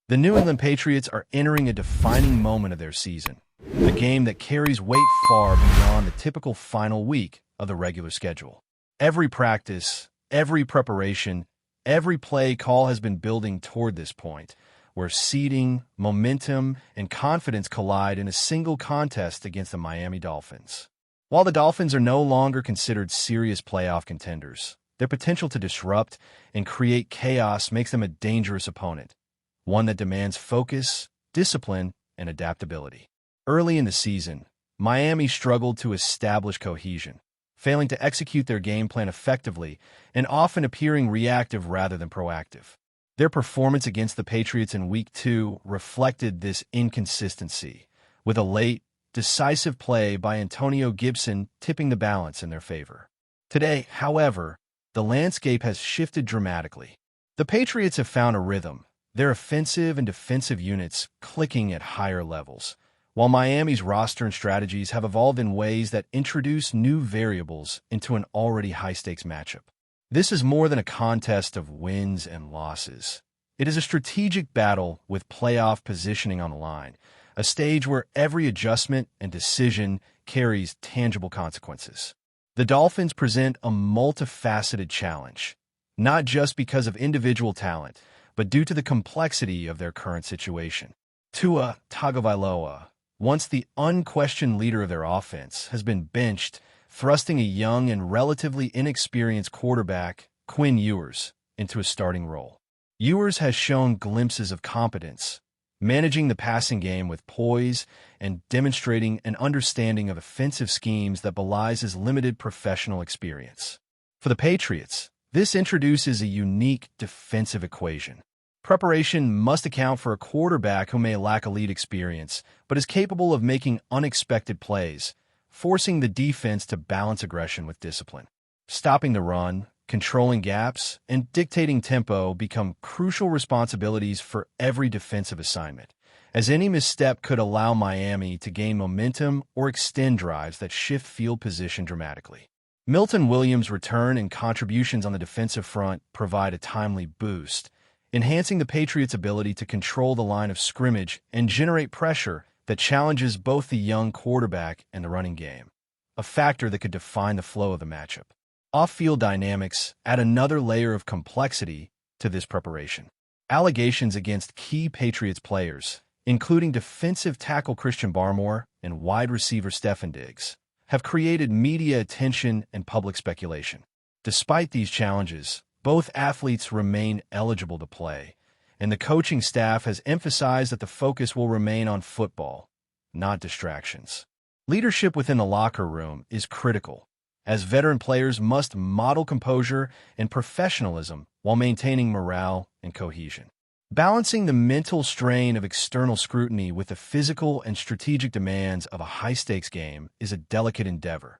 The New England Patriots are entering a defining moment of their season, a game that carries weight far beyond the typical final week of the regular schedule. Every practice, every preparation, every play call has been building toward this point, where seeding, momentum, and confidence collide in a single contest against the Miami Dolphins. While the Dolphins are no longer considered serious playoff contenders, their potential to disrupt and create chaos makes them a dangerous opponent, one that demands focus, discipline, and adaptability. Early in the season, Miami struggled to establish cohesion, failing to execute their game plan effectively and often appearing reactive rather than proactive. Their performance against the Patriots in Week 2 reflected this inconsistency, with a late, decisive play by Antonio Gibson tipping the balance in their favor. Today, however, the landscape has shifted dramatically. The Patriots have found a rhythm, their offensive and defensive units clicking at higher levels, while Miami's roster and strategies have evolved in ways that introduce new variables into an already high-stakes matchup. This is more than a contest of wins and losses. It is a strategic battle with playoff positioning on the line, a stage where every adjustment and decision carries tangible consequences. The Dolphins present a multifaceted challenge, not just because of individual talent, but due to the complexity of their current situation. Tua Tagovailoa, once the unquestioned leader of their offense, has been benched, thrusting a young and relatively inexperienced quarterback, Quinn Ewers, into a starting role. Ewers has shown glimpses of competence, managing the passing game with poise and demonstrating an understanding of offensive schemes that belies his limited professional experience. For the Patriots, this introduces a unique defensive equation. Preparation must account for a quarterback who may lack elite experience, but is capable of making unexpected plays, forcing the defense to balance aggression with discipline. Stopping the run, controlling gaps, and dictating tempo become crucial responsibilities for every defensive assignment, as any misstep could allow Miami to gain momentum or extend drives that shift field position dramatically. Milton Williams' return and contributions on the defensive front provide a timely boost, enhancing the Patriots' ability to control the line of scrimmage and generate pressure that challenges both the young quarterback and the running game, a factor that could define the flow of the matchup. Off-field dynamics add another layer of complexity to this preparation. Allegations against key Patriots players, including defensive tackle Christian Barmore and wide receiver Stefon Diggs, have created media attention and public speculation. Despite these challenges, both athletes remain eligible to play, and the coaching staff has emphasized that the focus will remain on football, not distractions. Leadership within the locker room is critical, as veteran players must model composure and professionalism while maintaining morale and cohesion. Balancing the mental strain of external scrutiny with the physical and strategic demands of a high-stakes game is a delicate endeavor,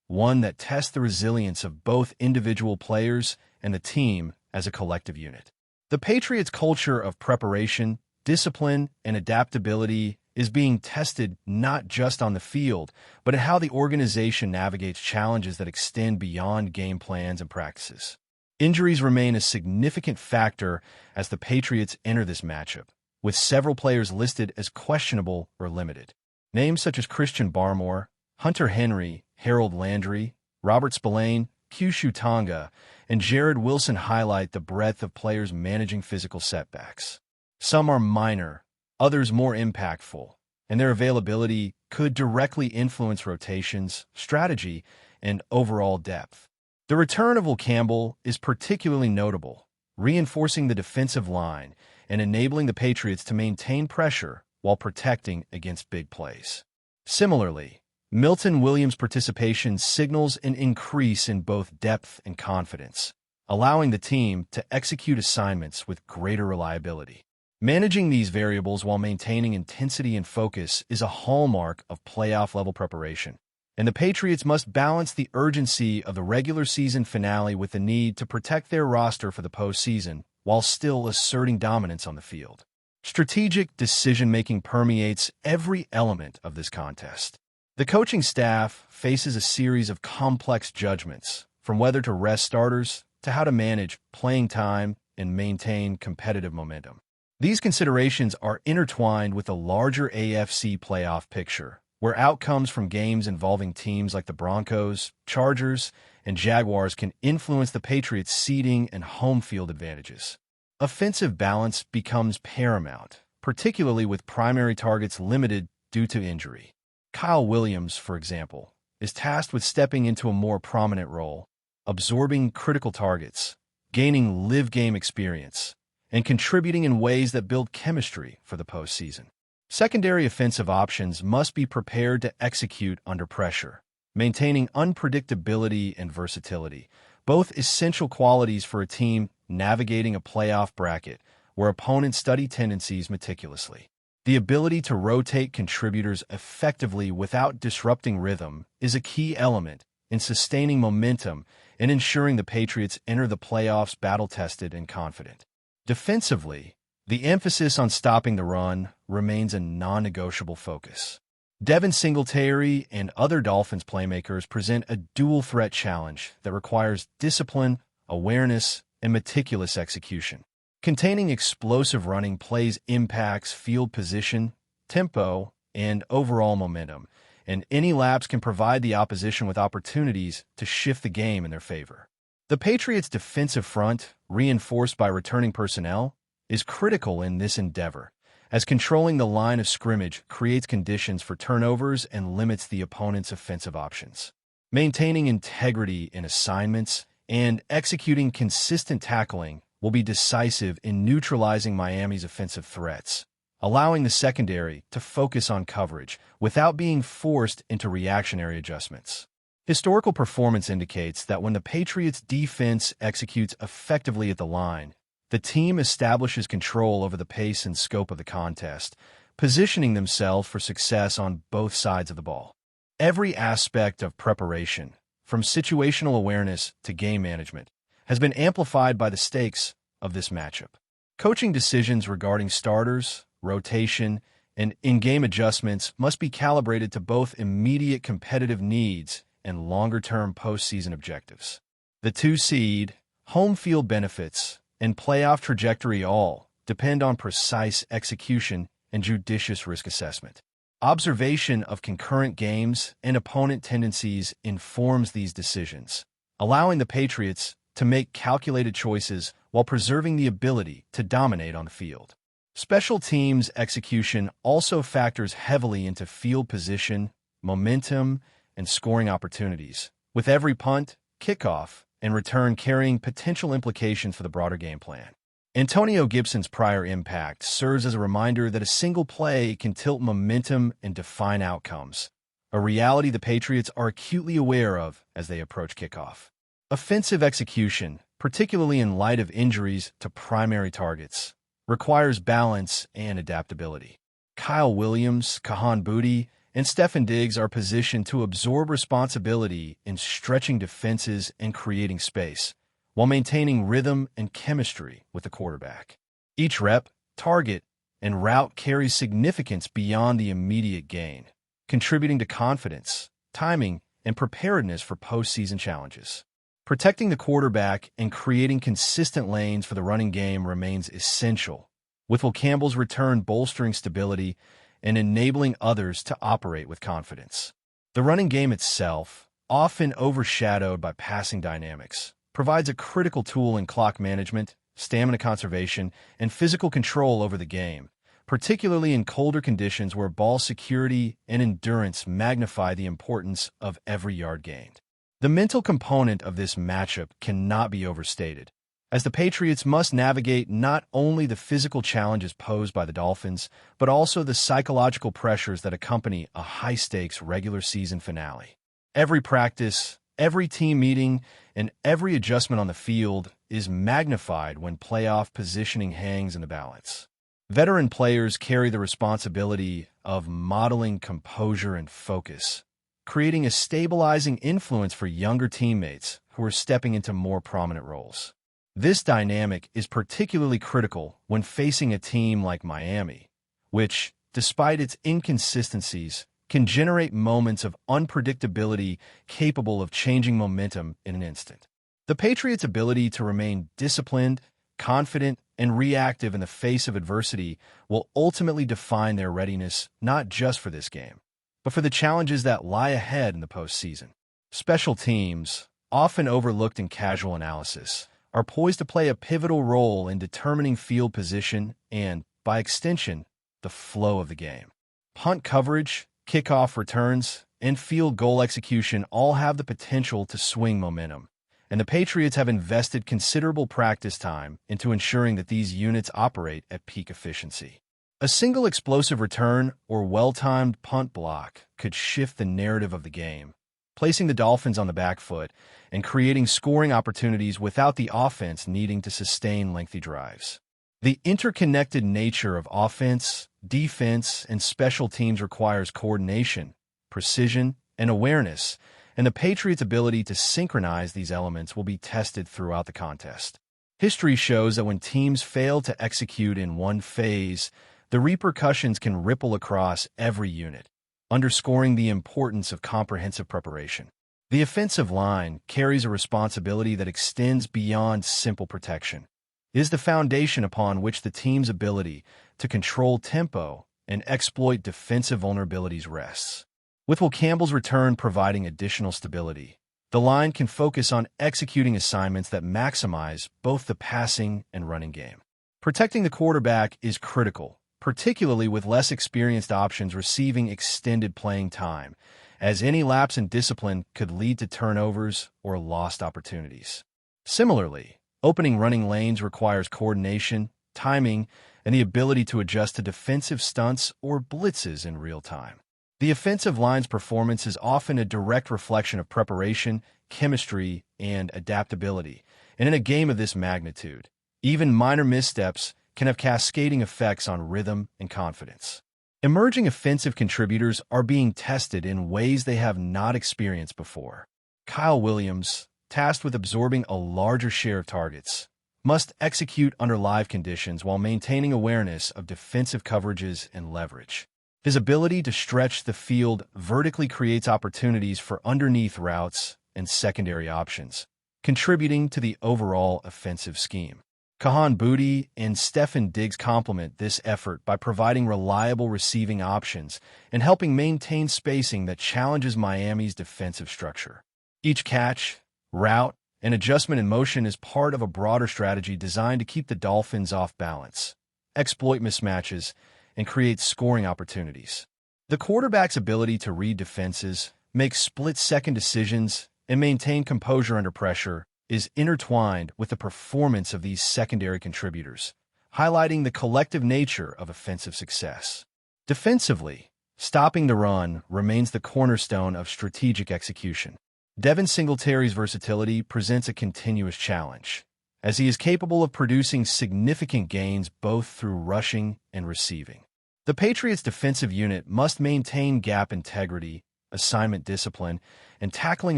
one that tests the resilience of both individual players and the team as a collective unit. The Patriots' culture of preparation, discipline, and adaptability is being tested not just on the field, but in how the organization navigates challenges that extend beyond game plans and practices. Injuries remain a significant factor as the Patriots enter this matchup, with several players listed as questionable or limited. Names such as Christian Barmore, Hunter Henry, Harold Landry, Robert Spillane, Kyushu Tonga, and Jared Wilson highlight the breadth of players managing physical setbacks. Some are minor, others more impactful, and their availability could directly influence rotations, strategy, and overall depth. The return of Will Campbell is particularly notable, reinforcing the defensive line and enabling the Patriots to maintain pressure while protecting against big plays. Similarly, Milton Williams' participation signals an increase in both depth and confidence, allowing the team to execute assignments with greater reliability. Managing these variables while maintaining intensity and focus is a hallmark of playoff-level preparation, and the Patriots must balance the urgency of the regular season finale with the need to protect their roster for the postseason while still asserting dominance on the field. Strategic decision-making permeates every element of this contest. The coaching staff faces a series of complex judgments, from whether to rest starters to how to manage playing time and maintain competitive momentum. These considerations are intertwined with the larger AFC playoff picture, where outcomes from games involving teams like the Broncos, Chargers, and Jaguars can influence the Patriots' seeding and home field advantages. Offensive balance becomes paramount, particularly with primary targets limited due to injury. Kyle Williams, for example, is tasked with stepping into a more prominent role, absorbing critical targets, gaining live-game experience, and contributing in ways that build chemistry for the postseason. Secondary offensive options must be prepared to execute under pressure, maintaining unpredictability and versatility, both essential qualities for a team navigating a playoff bracket where opponents study tendencies meticulously. The ability to rotate contributors effectively without disrupting rhythm is a key element in sustaining momentum and ensuring the Patriots enter the playoffs battle-tested and confident. Defensively, the emphasis on stopping the run remains a non-negotiable focus. Devin Singletary and other Dolphins playmakers present a dual-threat challenge that requires discipline, awareness, and meticulous execution. Containing explosive running plays impacts field position, tempo, and overall momentum, and any lapse can provide the opposition with opportunities to shift the game in their favor. The Patriots' defensive front, reinforced by returning personnel, is critical in this endeavor, as controlling the line of scrimmage creates conditions for turnovers and limits the opponent's offensive options. Maintaining integrity in assignments and executing consistent tackling will be decisive in neutralizing Miami's offensive threats, allowing the secondary to focus on coverage without being forced into reactionary adjustments. Historical performance indicates that when the Patriots' defense executes effectively at the line, the team establishes control over the pace and scope of the contest, positioning themselves for success on both sides of the ball. Every aspect of preparation, from situational awareness to game management, has been amplified by the stakes of this matchup. Coaching decisions regarding starters, rotation, and in-game adjustments must be calibrated to both immediate competitive needs and longer-term postseason objectives. The 2-seed, home field benefits, and playoff trajectory all depend on precise execution and judicious risk assessment. Observation of concurrent games and opponent tendencies informs these decisions, allowing the Patriots to make calculated choices while preserving the ability to dominate on the field. Special teams execution also factors heavily into field position, momentum, and scoring opportunities, with every punt, kickoff, and return carrying potential implications for the broader game plan. Antonio Gibson's prior impact serves as a reminder that a single play can tilt momentum and define outcomes, a reality the Patriots are acutely aware of as they approach kickoff. Offensive execution, particularly in light of injuries to primary targets, requires balance and adaptability. Kyle Williams, Kahan Booty, and Stefon Diggs are positioned to absorb responsibility in stretching defenses and creating space, while maintaining rhythm and chemistry with the quarterback. Each rep, target, and route carries significance beyond the immediate gain, contributing to confidence, timing, and preparedness for postseason challenges. Protecting the quarterback and creating consistent lanes for the running game remains essential, with Will Campbell's return bolstering stability and enabling others to operate with confidence. The running game itself, often overshadowed by passing dynamics, provides a critical tool in clock management, stamina conservation, and physical control over the game, particularly in colder conditions where ball security and endurance magnify the importance of every yard gained. The mental component of this matchup cannot be overstated, as the Patriots must navigate not only the physical challenges posed by the Dolphins, but also the psychological pressures that accompany a high-stakes regular season finale. Every practice, every team meeting, and every adjustment on the field is magnified when playoff positioning hangs in the balance. Veteran players carry the responsibility of modeling composure and focus, creating a stabilizing influence for younger teammates who are stepping into more prominent roles. This dynamic is particularly critical when facing a team like Miami, which, despite its inconsistencies, can generate moments of unpredictability capable of changing momentum in an instant. The Patriots' ability to remain disciplined, confident, and reactive in the face of adversity will ultimately define their readiness not just for this game, but for the challenges that lie ahead in the postseason. Special teams, often overlooked in casual analysis, are poised to play a pivotal role in determining field position and, by extension, the flow of the game. Punt coverage, kickoff returns, and field goal execution all have the potential to swing momentum, and the Patriots have invested considerable practice time into ensuring that these units operate at peak efficiency. A single explosive return or well-timed punt block could shift the narrative of the game, placing the Dolphins on the back foot and creating scoring opportunities without the offense needing to sustain lengthy drives. The interconnected nature of offense, defense, and special teams requires coordination, precision, and awareness, and the Patriots' ability to synchronize these elements will be tested throughout the contest. History shows that when teams fail to execute in one phase, the repercussions can ripple across every unit, underscoring the importance of comprehensive preparation. The offensive line carries a responsibility that extends beyond simple protection. It is the foundation upon which the team's ability to control tempo and exploit defensive vulnerabilities rests. With Will Campbell's return providing additional stability, the line can focus on executing assignments that maximize both the passing and running game. Protecting the quarterback is critical, particularly with less experienced options receiving extended playing time, as any lapse in discipline could lead to turnovers or lost opportunities. Similarly, opening running lanes requires coordination, timing, and the ability to adjust to defensive stunts or blitzes in real time. The offensive line's performance is often a direct reflection of preparation, chemistry, and adaptability, and in a game of this magnitude, even minor missteps can have cascading effects on rhythm and confidence. Emerging offensive contributors are being tested in ways they have not experienced before. Kyle Williams, tasked with absorbing a larger share of targets, must execute under live conditions while maintaining awareness of defensive coverages and leverage. His ability to stretch the field vertically creates opportunities for underneath routes and secondary options, contributing to the overall offensive scheme. Kahan Booty and Stefan Diggs complement this effort by providing reliable receiving options and helping maintain spacing that challenges Miami's defensive structure. Each catch, route, and adjustment in motion is part of a broader strategy designed to keep the Dolphins off balance, exploit mismatches, and create scoring opportunities. The quarterback's ability to read defenses, make split-second decisions, and maintain composure under pressure is intertwined with the performance of these secondary contributors, highlighting the collective nature of offensive success. Defensively, stopping the run remains the cornerstone of strategic execution. Devin Singletary's versatility presents a continuous challenge, as he is capable of producing significant gains both through rushing and receiving. The Patriots' defensive unit must maintain gap integrity, assignment discipline, and tackling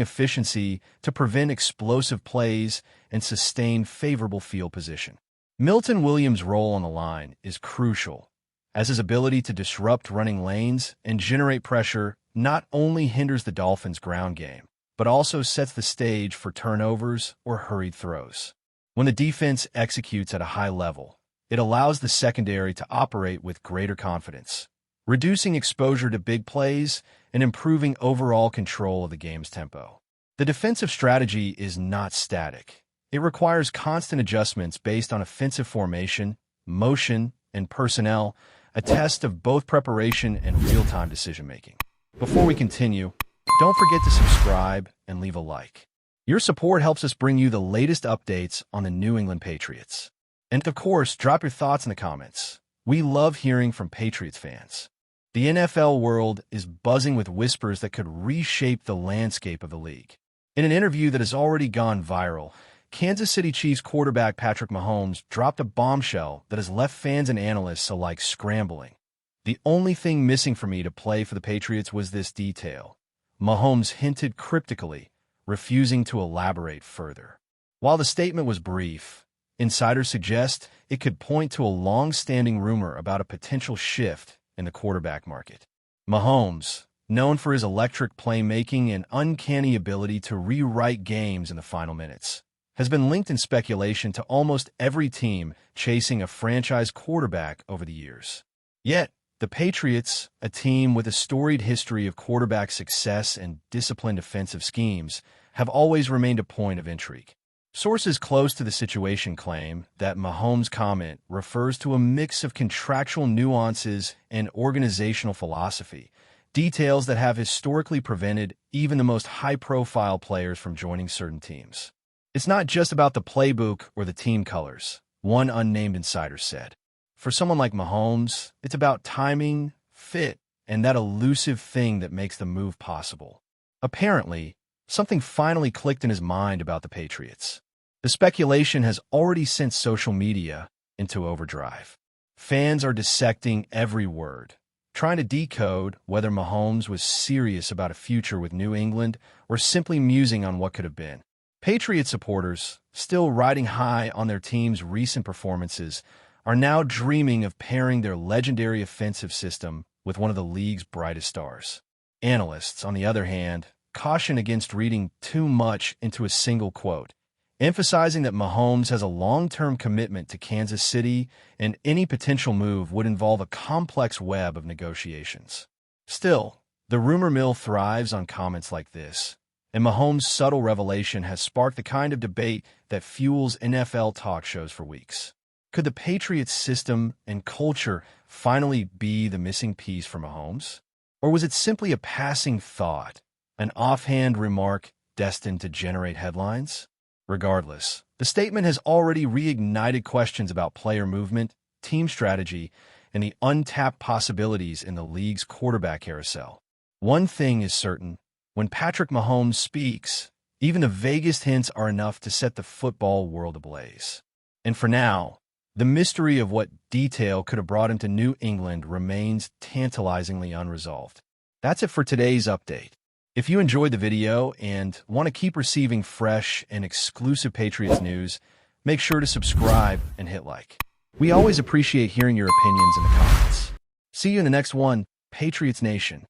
efficiency to prevent explosive plays and sustain favorable field position. Milton Williams' role on the line is crucial, as his ability to disrupt running lanes and generate pressure not only hinders the Dolphins' ground game, but also sets the stage for turnovers or hurried throws. When the defense executes at a high level, it allows the secondary to operate with greater confidence, reducing exposure to big plays and improving overall control of the game's tempo. The defensive strategy is not static. It requires constant adjustments based on offensive formation, motion, and personnel, a test of both preparation and real-time decision-making. Before we continue, don't forget to subscribe and leave a like. Your support helps us bring you the latest updates on the New England Patriots. And of course, drop your thoughts in the comments. We love hearing from Patriots fans. The NFL world is buzzing with whispers that could reshape the landscape of the league. In an interview that has already gone viral, Kansas City Chiefs quarterback Patrick Mahomes dropped a bombshell that has left fans and analysts alike scrambling. The only thing missing for me to play for the Patriots was this detail. Mahomes hinted cryptically, refusing to elaborate further. While the statement was brief, insiders suggest it could point to a long-standing rumor about a potential shift in the quarterback market. Mahomes, known for his electric playmaking and uncanny ability to rewrite games in the final minutes, has been linked in speculation to almost every team chasing a franchise quarterback over the years. Yet, the Patriots, a team with a storied history of quarterback success and disciplined offensive schemes, have always remained a point of intrigue. Sources close to the situation claim that Mahomes' comment refers to a mix of contractual nuances and organizational philosophy, details that have historically prevented even the most high-profile players from joining certain teams. It's not just about the playbook or the team colors, one unnamed insider said. For someone like Mahomes, it's about timing, fit, and that elusive thing that makes the move possible. Apparently, something finally clicked in his mind about the Patriots. The speculation has already sent social media into overdrive. Fans are dissecting every word, trying to decode whether Mahomes was serious about a future with New England or simply musing on what could have been. Patriot supporters, still riding high on their team's recent performances, are now dreaming of pairing their legendary offensive system with one of the league's brightest stars. Analysts, on the other hand, caution against reading too much into a single quote, emphasizing that Mahomes has a long-term commitment to Kansas City and any potential move would involve a complex web of negotiations. Still, the rumor mill thrives on comments like this, and Mahomes' subtle revelation has sparked the kind of debate that fuels NFL talk shows for weeks. Could the Patriots system and culture finally be the missing piece for Mahomes? Or was it simply a passing thought, an offhand remark destined to generate headlines? Regardless, the statement has already reignited questions about player movement, team strategy, and the untapped possibilities in the league's quarterback carousel. One thing is certain, when Patrick Mahomes speaks, even the vaguest hints are enough to set the football world ablaze. And for now, the mystery of what detail could have brought him to New England remains tantalizingly unresolved. That's it for today's update. If you enjoyed the video and want to keep receiving fresh and exclusive Patriots news, make sure to subscribe and hit like. We always appreciate hearing your opinions in the comments. See you in the next one, Patriots Nation.